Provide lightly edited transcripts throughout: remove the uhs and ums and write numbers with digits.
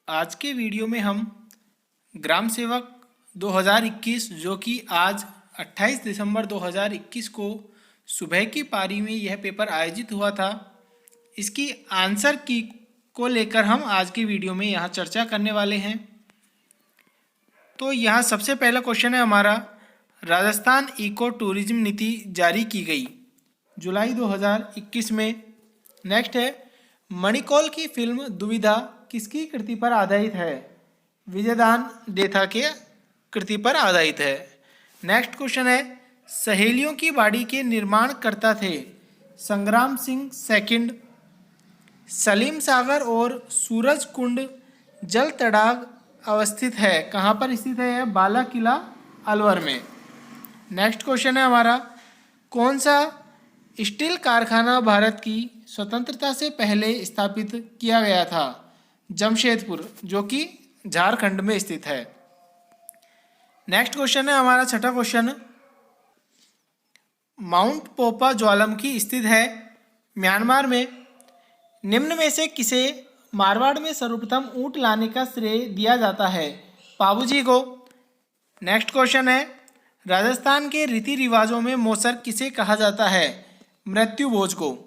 आज के वीडियो में हम ग्राम सेवक 2021 जो कि आज 28 दिसंबर 2021 को सुबह की पारी में यह पेपर आयोजित हुआ था, इसकी आंसर की को लेकर हम आज की वीडियो में यहाँ चर्चा करने वाले हैं। तो यहाँ सबसे पहला क्वेश्चन है हमारा, राजस्थान इको टूरिज्म नीति जारी की गई जुलाई 2021 में। नेक्स्ट है, मणिकौल की फिल्म दुविधा किसकी कृति पर आधारित है? विजयदान देथा के कृति पर आधारित है। नेक्स्ट क्वेश्चन है, सहेलियों की बाड़ी के निर्माणकर्ता थे संग्राम सिंह सेकंड। सलीम सागर और सूरज कुंड जल तड़ाग अवस्थित है, कहाँ पर स्थित है? बाला किला अलवर में। नेक्स्ट क्वेश्चन है हमारा, कौन सा स्टील कारखाना भारत की स्वतंत्रता से पहले स्थापित किया गया था? जमशेदपुर, जो कि झारखंड में स्थित है। नेक्स्ट क्वेश्चन है हमारा छठा क्वेश्चन, माउंट पोपा ज्वालामुखी स्थित है म्यांमार में। निम्न में से किसे मारवाड़ में सर्वप्रथम ऊंट लाने का श्रेय दिया जाता है? पाबूजी को। नेक्स्ट क्वेश्चन है, राजस्थान के रीति रिवाजों में मौसर किसे कहा जाता है? मृत्यु भोज को।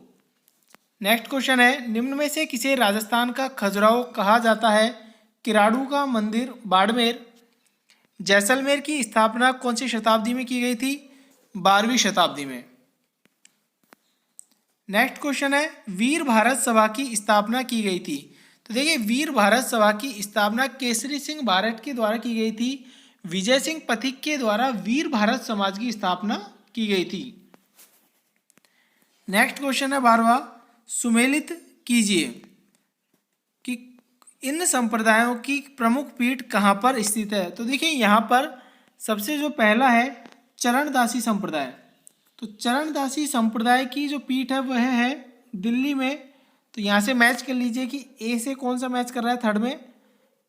नेक्स्ट क्वेश्चन है, निम्न में से किसे राजस्थान का खजुराहो कहा जाता है? किराड़ू का मंदिर बाड़मेर। जैसलमेर की स्थापना कौन सी शताब्दी में की गई थी? 12वीं शताब्दी में। नेक्स्ट क्वेश्चन है, वीर भारत सभा की स्थापना की गई थी। तो देखिए, वीर भारत सभा की स्थापना केसरी सिंह भारत के द्वारा की गई थी। विजय सिंह पथिक के द्वारा वीर भारत समाज की स्थापना की गई थी। नेक्स्ट क्वेश्चन है 12वां, सुमेलित कीजिए कि इन संप्रदायों की प्रमुख पीठ कहाँ पर स्थित है? तो देखिए, यहाँ पर सबसे जो पहला है चरणदासी संप्रदाय। तो चरणदासी संप्रदाय की जो पीठ है वह है दिल्ली में। तो यहाँ से मैच कर लीजिए कि ए से कौन सा मैच कर रहा है थर्ड में।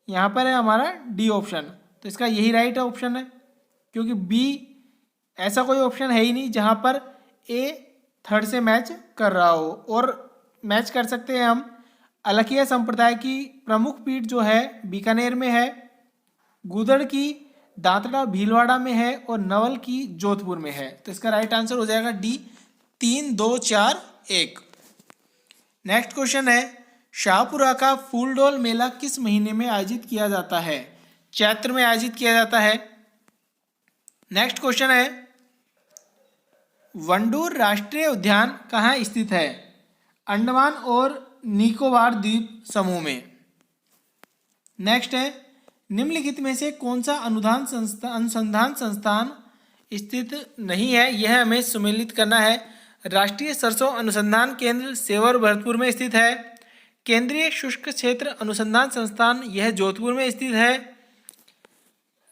यहाँ पर है हमारा डी ऑप्शन, तो इसका यही राइट ऑप्शन है, क्योंकि बी ऐसा कोई ऑप्शन है ही नहीं जहाँ पर ए थर्ड से मैच कर रहा हो। और मैच कर सकते हैं हम, अलखिया संप्रदाय की प्रमुख पीठ जो है बीकानेर में है, गुदड़ की दांतड़ा भीलवाड़ा में है और नवल की जोधपुर में है। तो इसका राइट आंसर हो जाएगा डी, 3, 2, 4, 1। नेक्स्ट क्वेश्चन है, शाहपुरा का फूलडोल मेला किस महीने में आयोजित किया जाता है? चैत्र में आयोजित किया जाता है। नेक्स्ट क्वेश्चन है, वंडूर राष्ट्रीय उद्यान कहाँ स्थित है? अंडमान और निकोबार द्वीप समूह में। नेक्स्ट है, निम्नलिखित में से कौन सा अनुसंधान संस्थान स्थित नहीं है? यह हमें सुमेलित करना है। राष्ट्रीय सरसों अनुसंधान केंद्र सेवर भरतपुर में स्थित है। केंद्रीय शुष्क क्षेत्र अनुसंधान संस्थान, यह जोधपुर में स्थित है।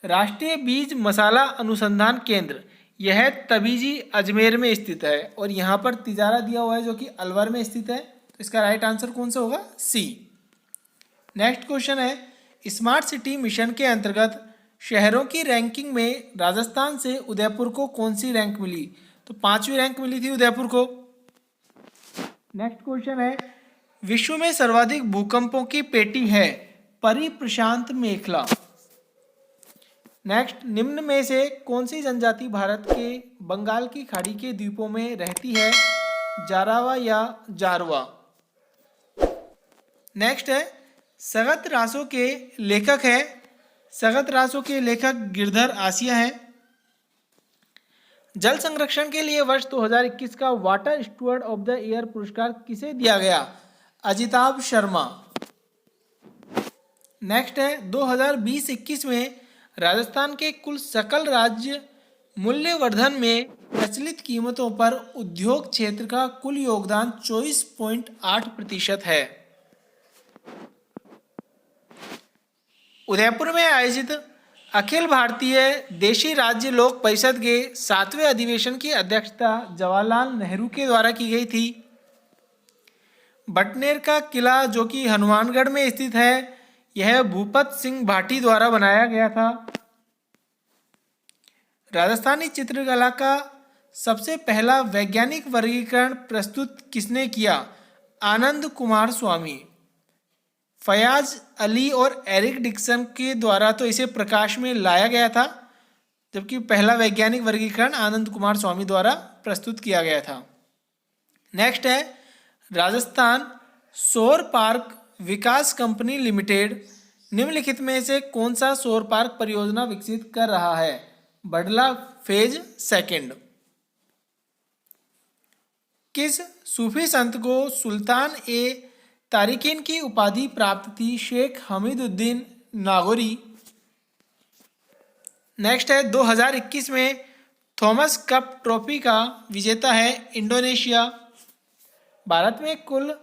राष्ट्रीय बीज मसाला अनुसंधान केंद्र, यह तबीजी अजमेर में स्थित है। और यहाँ पर तिजारा दिया हुआ है जो कि अलवर में स्थित है। तो इसका राइट आंसर कौन सा होगा? सी। नेक्स्ट क्वेश्चन है, स्मार्ट सिटी मिशन के अंतर्गत शहरों की रैंकिंग में राजस्थान से उदयपुर को कौन सी रैंक मिली? तो 5वीं रैंक मिली थी उदयपुर को। नेक्स्ट क्वेश्चन है, विश्व में सर्वाधिक भूकंपों की पेटी है परिप्रशांत मेखला। नेक्स्ट, निम्न में से कौन सी जनजाति भारत के बंगाल की खाड़ी के द्वीपों में रहती है? जारावा या जारवा। नेक्स्ट है, सगत रासों के लेखक है, सगत रासों के लेखक गिरधर आसिया है। जल संरक्षण के लिए वर्ष 2021 का water steward of the year पुरस्कार किसे दिया गया? अजिताभ शर्मा। नेक्स्ट है, 2020-21 में राजस्थान के कुल सकल राज्य मूल्यवर्धन में प्रचलित कीमतों पर उद्योग क्षेत्र का कुल योगदान 24.8% है। उदयपुर में आयोजित अखिल भारतीय देशी राज्य लोक परिषद के 7वें अधिवेशन की अध्यक्षता जवाहरलाल नेहरू के द्वारा की गई थी। बटनेर का किला जो कि हनुमानगढ़ में स्थित है, यह भूपत सिंह भाटी द्वारा बनाया गया था। राजस्थानी चित्रकला का सबसे पहला वैज्ञानिक वर्गीकरण प्रस्तुत किसने किया? आनंद कुमार स्वामी। फयाज अली और एरिक डिक्सन के द्वारा तो इसे प्रकाश में लाया गया था, जबकि पहला वैज्ञानिक वर्गीकरण आनंद कुमार स्वामी द्वारा प्रस्तुत किया गया था। नेक्स्ट है राजस्थान सौर पार्क विकास कंपनी लिमिटेड निम्नलिखित में से कौन सा सौर पार्क परियोजना विकसित कर रहा है? बडला फेज सेकंड। किस सूफी संत को सुल्तान ए तारिकीन की उपाधि प्राप्त थी? शेख हमीदुद्दीन नागौरी। नेक्स्ट है 2021 में थॉमस कप ट्रॉफी का विजेता है इंडोनेशिया। भारत में कुल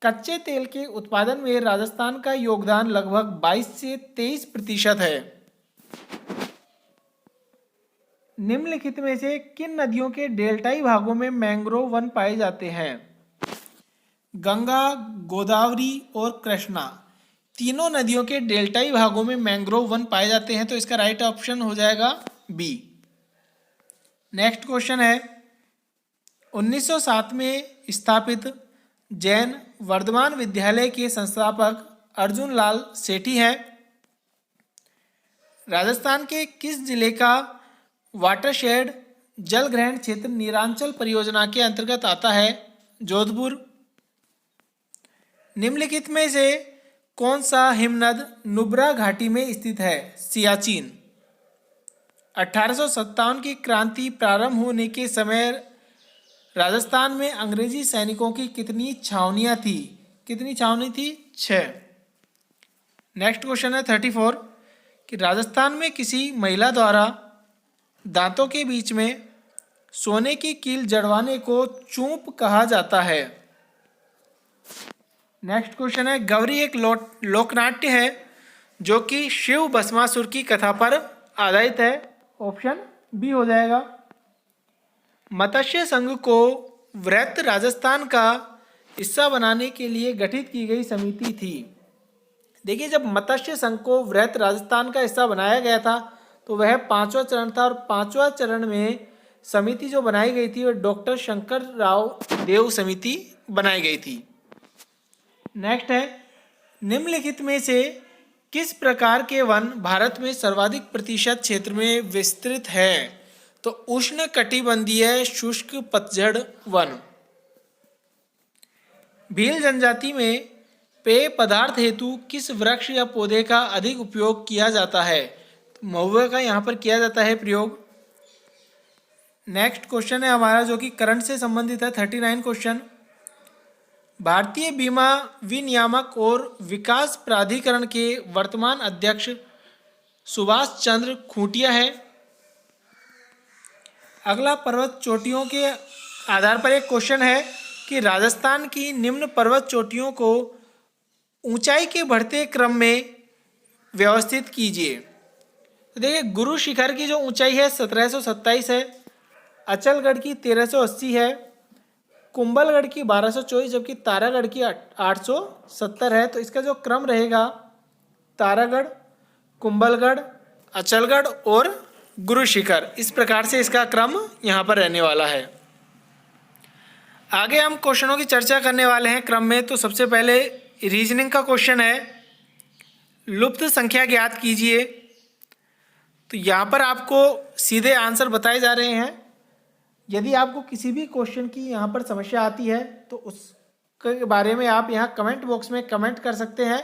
कच्चे तेल के उत्पादन में राजस्थान का योगदान लगभग 22 से 23% है। निम्नलिखित में से किन नदियों के डेल्टाई भागों में मैंग्रोव वन पाए जाते हैं? गंगा, गोदावरी और कृष्णा। तीनों नदियों के डेल्टाई भागों में मैंग्रोव वन पाए जाते हैं, तो इसका राइट ऑप्शन हो जाएगा बी। नेक्स्ट क्वेश्चन है 1907 में स्थापित जैन वर्धमान विद्यालय के संस्थापक अर्जुन लाल सेठी हैं। राजस्थान के किस जिले का वाटरशेड जल ग्रहण क्षेत्र नीरांचल परियोजना के अंतर्गत आता है? जोधपुर। निम्नलिखित में से कौन सा हिमनद नुब्रा घाटी में स्थित है? सियाचिन। 1857 की क्रांति प्रारंभ होने के समय राजस्थान में अंग्रेजी सैनिकों की कितनी छावनियां थी? कितनी छावनी थी? 6। नेक्स्ट क्वेश्चन है 34 कि राजस्थान में किसी महिला द्वारा दांतों के बीच में सोने की कील जड़वाने को चूंप कहा जाता है। नेक्स्ट क्वेश्चन है गौरी एक लोकनाट्य है जो कि शिव भस्मासुर की कथा पर आधारित है। ऑप्शन बी हो जाएगा। मत्स्य संघ को वृत्त राजस्थान का हिस्सा बनाने के लिए गठित की गई समिति थी। देखिए, जब मत्स्य संघ को वृत्त राजस्थान का हिस्सा बनाया गया था तो वह 5वां चरण था, और 5वां चरण में समिति जो बनाई गई थी वह डॉक्टर शंकर राव देव समिति बनाई गई थी। नेक्स्ट है निम्नलिखित में से किस प्रकार के वन भारत में सर्वाधिक प्रतिशत क्षेत्र में विस्तृत है? तो उष्ण कटिबंधीय शुष्क पतझड़ वन। भील जनजाति में पेय पदार्थ हेतु किस वृक्ष या पौधे का अधिक उपयोग किया जाता है? तो महुआ का यहाँ पर किया जाता है प्रयोग। नेक्स्ट क्वेश्चन है हमारा जो कि करंट से संबंधित है 39 क्वेश्चन। भारतीय बीमा विनियामक और विकास प्राधिकरण के वर्तमान अध्यक्ष सुभाष चंद्र खूंटिया है। अगला पर्वत चोटियों के आधार पर एक क्वेश्चन है कि राजस्थान की निम्न पर्वत चोटियों को ऊंचाई के बढ़ते क्रम में व्यवस्थित कीजिए। तो देखिए, गुरु शिखर की जो ऊंचाई है 1727 है, अचलगढ़ की 1380 है, कुंभलगढ़ की 1224, जबकि तारागढ़ की 870 है। तो इसका जो क्रम रहेगा तारागढ़, कुंभलगढ़, अचलगढ़ और गुरु शिखर, इस प्रकार से इसका क्रम यहाँ पर रहने वाला है। आगे हम क्वेश्चनों की चर्चा करने वाले हैं क्रम में। तो सबसे पहले रीजनिंग का क्वेश्चन है, लुप्त संख्या ज्ञात कीजिए। तो यहाँ पर आपको सीधे आंसर बताए जा रहे हैं। यदि आपको किसी भी क्वेश्चन की यहाँ पर समस्या आती है तो उसके बारे में आप यहाँ कमेंट बॉक्स में कमेंट कर सकते हैं,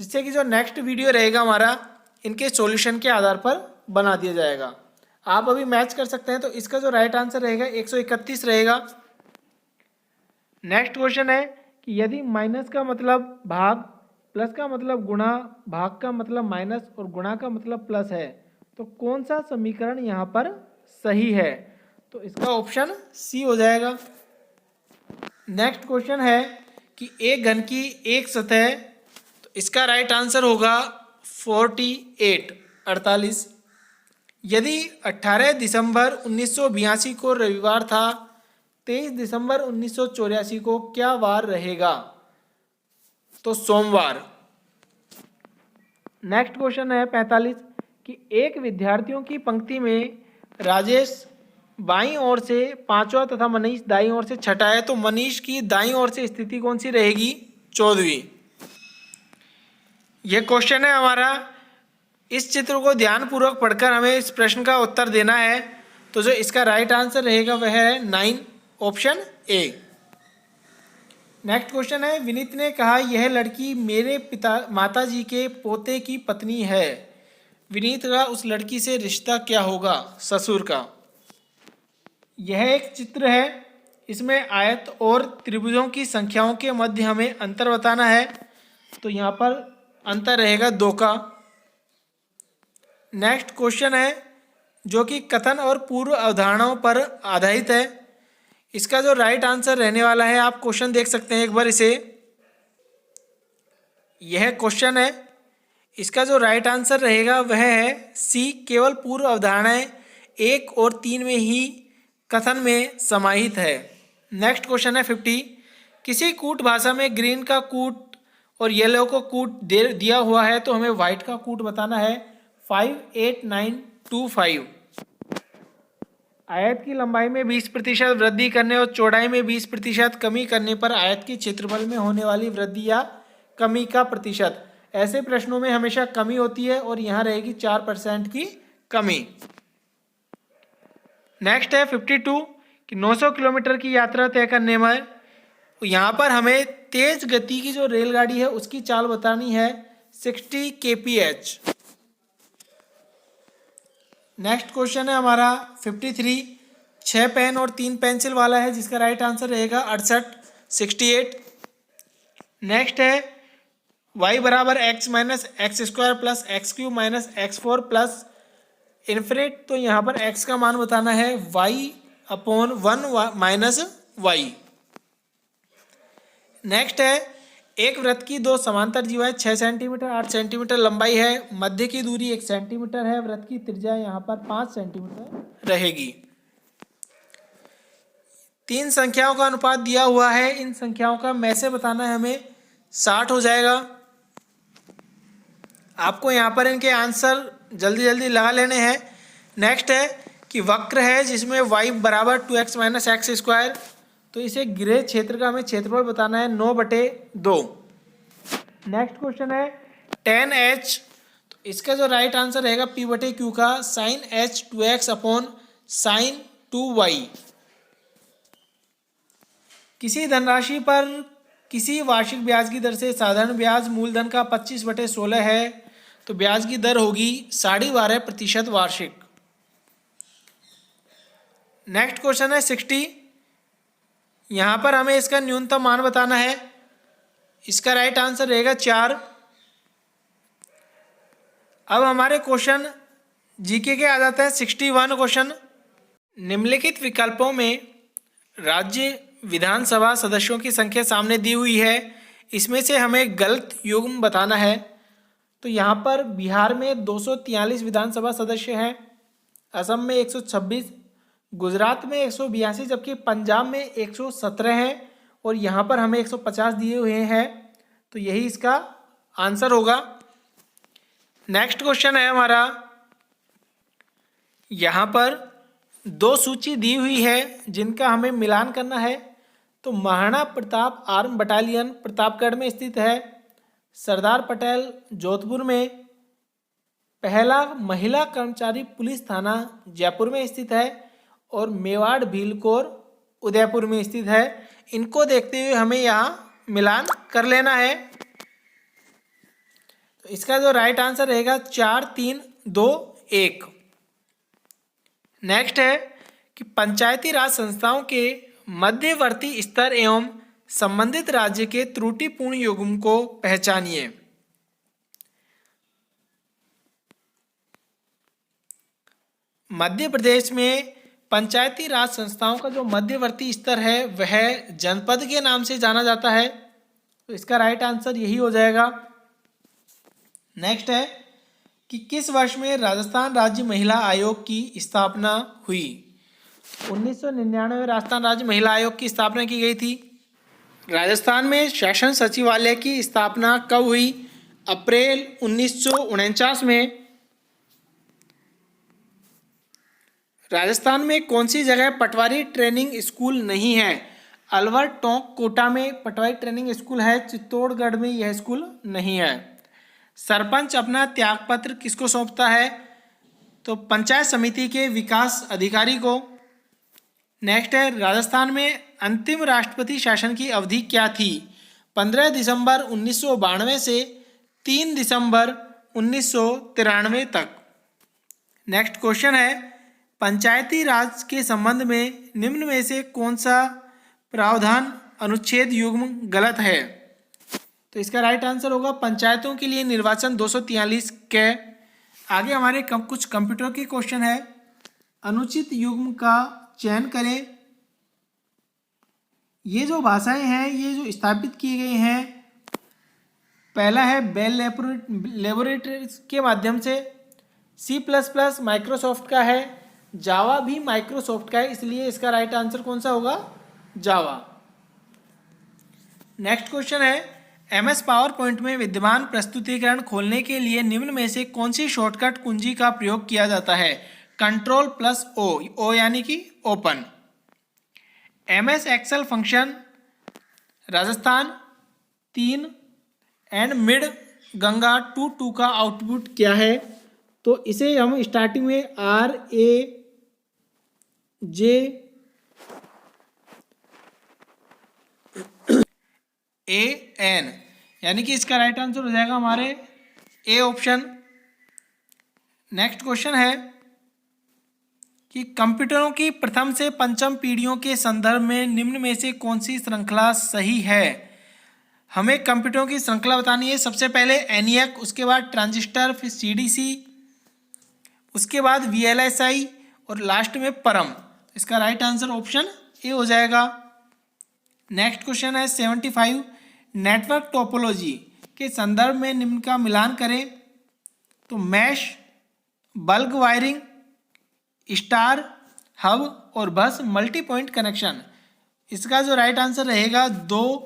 जिससे कि जो नेक्स्ट वीडियो रहेगा हमारा इनके सॉल्यूशन के आधार पर बना दिया जाएगा। आप अभी मैच कर सकते हैं। तो इसका जो राइट आंसर रहेगा 131 रहेगा। नेक्स्ट क्वेश्चन है कि यदि माइनस का मतलब भाग, प्लस का मतलब गुणा, भाग का मतलब माइनस और गुणा का मतलब प्लस है, तो कौन सा समीकरण यहाँ पर सही है? तो इसका ऑप्शन सी हो जाएगा। नेक्स्ट क्वेश्चन है कि एक घन की एक सतह, तो इसका राइट आंसर होगा 48। यदि 18 दिसंबर 1982 को रविवार था, 23 दिसंबर 1984 को क्या वार रहेगा? तो सोमवार। नेक्स्ट क्वेश्चन है 45 कि एक विद्यार्थियों की पंक्ति में राजेश बाईं ओर से 5वां तथा मनीष दाईं ओर से 6ठा है, तो मनीष की दाईं ओर से स्थिति कौन सी रहेगी? 14वीं। यह क्वेश्चन है हमारा। इस चित्र को ध्यानपूर्वक पढ़कर हमें इस प्रश्न का उत्तर देना है। तो जो इसका राइट आंसर रहेगा वह है 9, ऑप्शन ए। नेक्स्ट क्वेश्चन है, विनीत ने कहा यह लड़की मेरे माताजी के पोते की पत्नी है। विनीत का उस लड़की से रिश्ता क्या होगा? ससुर का। यह एक चित्र है, इसमें आयत और त्रिभुजों की संख्याओं के मध्य हमें अंतर बताना है। तो यहाँ पर अंतर रहेगा 2 का। नेक्स्ट क्वेश्चन है जो कि कथन और पूर्व अवधारणाओं पर आधारित है। इसका जो राइट आंसर रहने वाला है, आप क्वेश्चन देख सकते हैं एक बार इसे। यह क्वेश्चन है, इसका जो राइट आंसर रहेगा वह है सी, केवल पूर्व अवधारणाएं 1 और 3 में ही कथन में समाहित है। नेक्स्ट क्वेश्चन है 50, किसी कूट भाषा में ग्रीन का कूट और येलो को कूट दिया हुआ है, तो हमें व्हाइट का कूट बताना है 5, 8, 9, 2, 5। आयत की लंबाई में 20% वृद्धि करने और चौड़ाई में 20% कमी करने पर आयत के क्षेत्रफल में होने वाली वृद्धि या कमी का प्रतिशत। ऐसे प्रश्नों में हमेशा कमी होती है और यहाँ रहेगी 4% की कमी। नेक्स्ट है 52, कि 900 किलोमीटर की यात्रा तय करने में यहाँ पर हमें तेज गति की जो रेलगाड़ी है उसकी चाल बतानी है 60 kph। नेक्स्ट क्वेश्चन है हमारा 53, 6 पेन और 3 पेंसिल वाला है, जिसका राइट आंसर रहेगा 68, 68। नेक्स्ट है y बराबर x minus x square plus x Q minus x4 plus infinite. तो यहाँ पर x का मान बताना है y/1 माइनस y। नेक्स्ट है, एक वृत्त की 2 समांतर जीवाएं 6 सेंटीमीटर 8 सेंटीमीटर लंबाई है, मध्य की दूरी 1 सेंटीमीटर है, वृत्त की त्रिज्या यहाँ पर 5 सेंटीमीटर रहेगी। 3 संख्याओं का अनुपात दिया हुआ है, इन संख्याओं का में से बताना है हमें 60 हो जाएगा। आपको यहाँ पर इनके आंसर जल्दी जल्दी लगा लेने हैं। नेक्स्ट है कि वक्र है जिसमें y बराबर 2x माइनस एक्स स्क्वायर, तो इसे गृह क्षेत्र का हमें क्षेत्रफल बताना है 9/2। नेक्स्ट क्वेश्चन है tan h, तो इसका जो राइट आंसर रहेगा p/q का sin h 2x upon sin 2y। किसी धनराशि पर किसी वार्षिक ब्याज की दर से साधारण ब्याज मूलधन का 25/16 है, तो ब्याज की दर होगी 12.5% वार्षिक। नेक्स्ट क्वेश्चन है 60, यहाँ पर हमें इसका न्यूनतम मान बताना है, इसका राइट आंसर रहेगा 4। अब हमारे क्वेश्चन जीके के आ जाते हैं 61 क्वेश्चन। निम्नलिखित विकल्पों में राज्य विधानसभा सदस्यों की संख्या सामने दी हुई है, इसमें से हमें गलत युग्म बताना है। तो यहाँ पर बिहार में 243 विधानसभा सदस्य हैं, असम में 126, गुजरात में 182, जबकि पंजाब में 117 हैं और यहाँ पर हमें 150 दिए हुए हैं, तो यही इसका आंसर होगा। नेक्स्ट क्वेश्चन है हमारा, यहाँ पर 2 सूची दी हुई है जिनका हमें मिलान करना है। तो महाराणा प्रताप आर्म बटालियन प्रतापगढ़ में स्थित है, सरदार पटेल जोधपुर में, पहला महिला कर्मचारी पुलिस थाना जयपुर में स्थित है और मेवाड़ भीलकोर उदयपुर में स्थित है। इनको देखते हुए हमें यहाँ मिलान कर लेना है। तो इसका जो राइट आंसर रहेगा 4, 3, 2, 1। नेक्स्ट है कि पंचायती राज संस्थाओं के मध्यवर्ती स्तर एवं संबंधित राज्य के त्रुटिपूर्ण युग्म को पहचानिए। मध्य प्रदेश में पंचायती राज संस्थाओं का जो मध्यवर्ती स्तर है वह जनपद के नाम से जाना जाता है, तो इसका राइट आंसर यही हो जाएगा। नेक्स्ट है कि किस वर्ष में राजस्थान राज्य महिला आयोग की स्थापना हुई? 1999 में राजस्थान राज्य महिला आयोग की स्थापना की गई थी। राजस्थान में शासन सचिवालय की स्थापना कब हुई? अप्रैल 1949 में। राजस्थान में कौन सी जगह पटवारी ट्रेनिंग स्कूल नहीं है? अलवर, टोंक, कोटा में पटवारी ट्रेनिंग स्कूल है, चित्तौड़गढ़ में यह स्कूल नहीं है। सरपंच अपना त्यागपत्र किसको सौंपता है? तो पंचायत समिति के विकास अधिकारी को। नेक्स्ट है, राजस्थान में अंतिम राष्ट्रपति शासन की अवधि क्या थी? 15 दिसंबर 1992 से 3 दिसंबर 1993 तक। नेक्स्ट क्वेश्चन है, पंचायती राज के संबंध में निम्न में से कौन सा प्रावधान अनुच्छेद युग्म गलत है? तो इसका राइट आंसर होगा पंचायतों के लिए निर्वाचन 243 के। आगे हमारे कुछ कंप्यूटर के क्वेश्चन है। अनुचित युग्म का चयन करें। ये जो भाषाएं हैं ये जो स्थापित किए गए हैं, पहला है बेल लेबोरेटरीज के माध्यम से, C++ माइक्रोसॉफ्ट का है, जावा भी माइक्रोसॉफ्ट का है, इसलिए इसका राइट आंसर कौन सा होगा? जावा। नेक्स्ट क्वेश्चन है, MS पावर पॉइंट में विद्यमान प्रस्तुतिकरण खोलने के लिए निम्न में से कौन सी शॉर्टकट कुंजी का प्रयोग किया जाता है? Ctrl+O, O यानी कि open. MS Excel function Rajasthan 3 and mid Ganga 2 का आउटपुट क्या है? तो इसे हम स्टार्टिंग में RAJAN यानी कि इसका राइट आंसर हो जाएगा हमारे ए ऑप्शन। नेक्स्ट क्वेश्चन है कि कंप्यूटरों की प्रथम से पंचम पीढ़ियों के संदर्भ में निम्न में से कौन सी श्रृंखला सही है? हमें कंप्यूटरों की श्रृंखला बतानी है। सबसे पहले ENIAC, उसके बाद ट्रांजिस्टर, फिर CDC, उसके बाद VLSI और लास्ट में परम। इसका राइट आंसर ऑप्शन ए हो जाएगा। नेक्स्ट क्वेश्चन है 75, नेटवर्क टोपोलॉजी के संदर्भ में निम्न का मिलान करें। तो mesh, bulk wiring, star, hub और बस मल्टी पॉइंट कनेक्शन। इसका जो राइट आंसर रहेगा 2,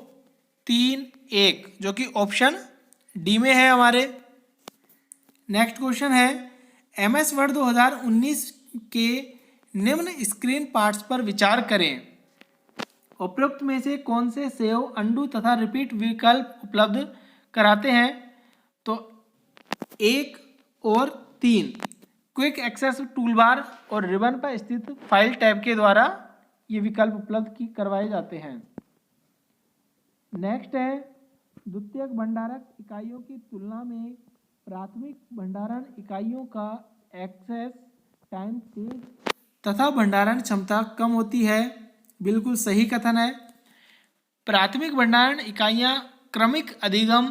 3, 1, जो कि ऑप्शन डी में है हमारे। नेक्स्ट क्वेश्चन है, MS वर्ड 2019 के निम्न स्क्रीन पार्ट्स पर विचार करें। उपरोक्त में से कौन से सेव, अंडू तथा रिपीट विकल्प उपलब्ध कराते हैं? तो 1 और 3 क्विक एक्सेस टूलबार और रिबन पर स्थित फाइल टैब के द्वारा ये विकल्प उपलब्ध करवाए जाते हैं। नेक्स्ट है, द्वितीयक भंडारक इकाइयों की तुलना में प्राथमिक भंडारण इकाइयों का एक्सेस टाइम तेज तथा भंडारण क्षमता कम होती है। बिल्कुल सही कथन है। प्राथमिक भंडारण इकाइयां क्रमिक अधिगम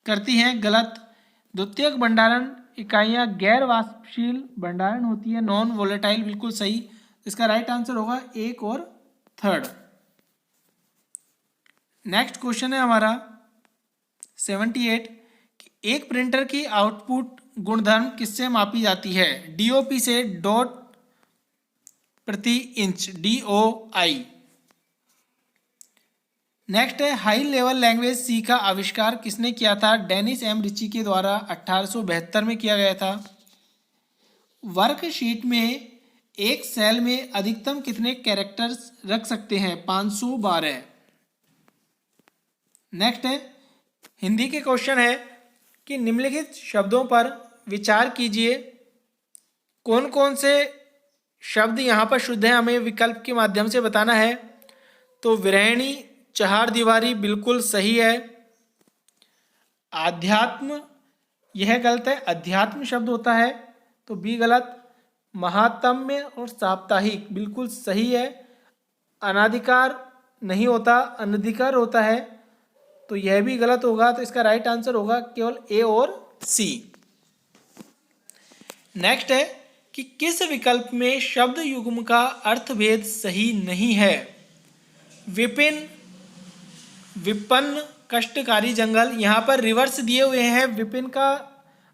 करती हैं, गलत। द्वितीयक भंडारण इकाइयां गैर वाष्पशील भंडारण होती है, नॉन वोलेटाइल, बिल्कुल सही। इसका राइट आंसर होगा 1 और 3। नेक्स्ट क्वेश्चन है हमारा 78 कि एक प्रिंटर की आउटपुट गुणधर्म किससे मापी जाती है? DOP से, डॉट प्रति इंच, DOI। नेक्स्ट है, हाई लेवल लैंग्वेज C का आविष्कार किसने किया था? डेनिस M रिची के द्वारा 1872 में किया गया था। वर्कशीट में एक सेल में अधिकतम कितने कैरेक्टर्स रख सकते हैं? 512। नेक्स्ट है, हिंदी के क्वेश्चन है कि निम्नलिखित शब्दों पर विचार कीजिए। कौन कौन से शब्द यहाँ पर शुद्ध है, हमें विकल्प के माध्यम से बताना है। तो विरहिणी, चहार दीवारी, बिल्कुल सही है। आध्यात्म, यह गलत है, अध्यात्म शब्द होता है, तो बी गलत। महात्म्य और साप्ताहिक, बिल्कुल सही है। अनाधिकार नहीं होता, अनधिकार होता है, तो यह भी गलत होगा। तो इसका राइट आंसर होगा केवल ए और सी। नेक्स्ट है कि किस विकल्प में शब्द युग्म का अर्थभेद सही नहीं है? विपिन, विपन्न, कष्टकारी जंगल। यहाँ पर रिवर्स दिए हुए हैं। विपिन का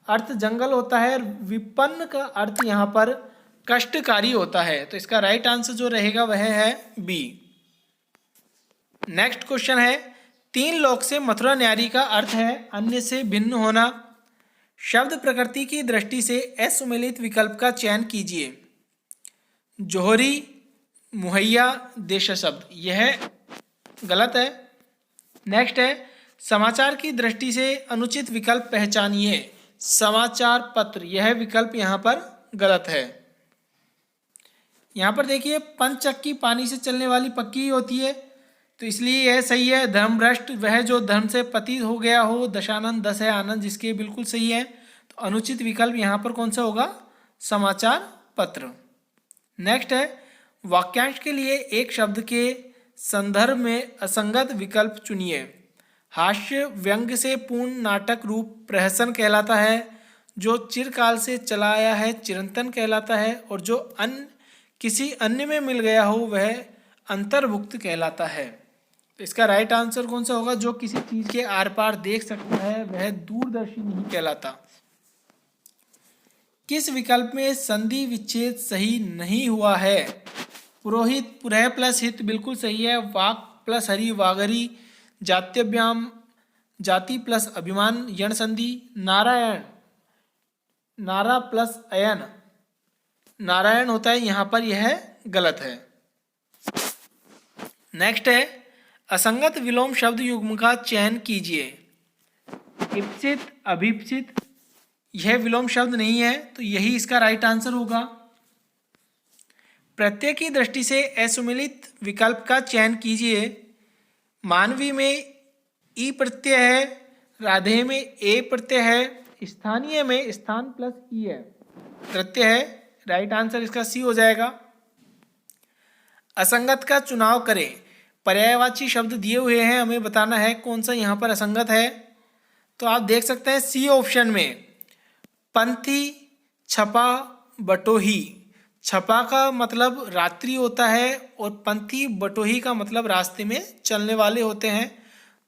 अर्थ जंगल होता है, विपन्न का अर्थ यहाँ पर कष्टकारी होता है। तो इसका राइट आंसर जो रहेगा वह है बी। नेक्स्ट क्वेश्चन है, 3 लोक से मथुरा न्यारी का अर्थ है अन्य से भिन्न होना। शब्द प्रकृति की दृष्टि से असुमेलित विकल्प का चयन कीजिए। जोहरी, मुहैया, देश शब्द, यह गलत है। नेक्स्ट है, समाचार की दृष्टि से अनुचित विकल्प पहचानिए। समाचार पत्र, यह विकल्प यहाँ पर गलत है। यहाँ पर देखिए पंचचक्की पानी से चलने वाली पक्की होती है, तो इसलिए यह सही है। धर्मभ्रष्ट वह जो धर्म से पतित हो गया हो। दशानंद दस है आनंद, जिसके बिल्कुल सही है। तो अनुचित विकल्प यहाँ पर कौन सा होगा? समाचार पत्र। नेक्स्ट है, वाक्यांश के लिए एक शब्द के संदर्भ में असंगत विकल्प चुनिए। हास्य व्यंग्य से पूर्ण नाटक रूप प्रहसन कहलाता है। जो चिरकाल से चला आया है चिरंतन कहलाता है। और जो किसी अन्य में मिल गया हो वह अंतर्भुक्त कहलाता है। तो इसका राइट आंसर कौन सा होगा? जो किसी चीज के आर पार देख सकता है वह दूरदर्शी नहीं कहलाता। किस विकल्प में संधि विच्छेद सही नहीं हुआ है? पुरोहित पुरः प्लस हित बिल्कुल सही है। वाक प्लस हरि वागरी, जात्यभ्याम जाति प्लस अभिमान यण संधि, नारायण नारा प्लस अयन नारायण होता है, यहाँ पर यह गलत है। नेक्स्ट है, असंगत विलोम शब्द युग्म का चयन कीजिए। इप्सित अभिप्सित, यह विलोम शब्द नहीं है, तो यही इसका राइट आंसर होगा। प्रत्यय की दृष्टि से असुमिलित विकल्प का चयन कीजिए। मानवी में ई प्रत्यय है, राधे में ए प्रत्यय है, स्थानीय में स्थान प्लस ई है, प्रत्यय है। राइट आंसर इसका सी हो जाएगा। असंगत का चुनाव करें। पर्यायवाची शब्द दिए हुए हैं, हमें बताना है कौन सा यहाँ पर असंगत है। तो आप देख सकते हैं सी ऑप्शन में पंथी, छपा, बटोही। छपा का मतलब रात्रि होता है और पंथी बटोही का मतलब रास्ते में चलने वाले होते हैं।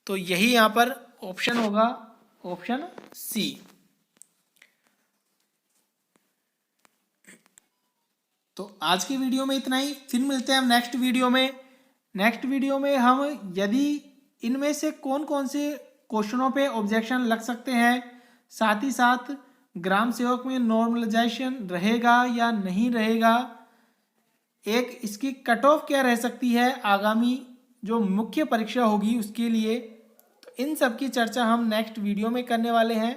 तो यही यहाँ पर ऑप्शन होगा, ऑप्शन सी। तो आज की वीडियो में इतना ही, फिर मिलते हैं हम नेक्स्ट वीडियो में। नेक्स्ट वीडियो में हम यदि इनमें से कौन कौन से क्वेश्चनों पे ऑब्जेक्शन लग सकते हैं, साथ ही साथ ग्राम सेवक में नॉर्मलाइजेशन रहेगा या नहीं रहेगा, एक इसकी कट ऑफ क्या रह सकती है आगामी जो मुख्य परीक्षा होगी उसके लिए, तो इन सब की चर्चा हम नेक्स्ट वीडियो में करने वाले हैं।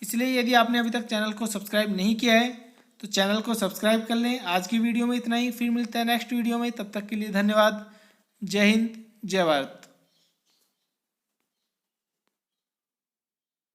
इसलिए यदि आपने अभी तक चैनल को सब्सक्राइब नहीं किया है तो चैनल को सब्सक्राइब कर लें। आज की वीडियो में इतना ही, फिर मिलते हैं नेक्स्ट वीडियो में। तब तक के लिए धन्यवाद। जय हिंद, जय भारत।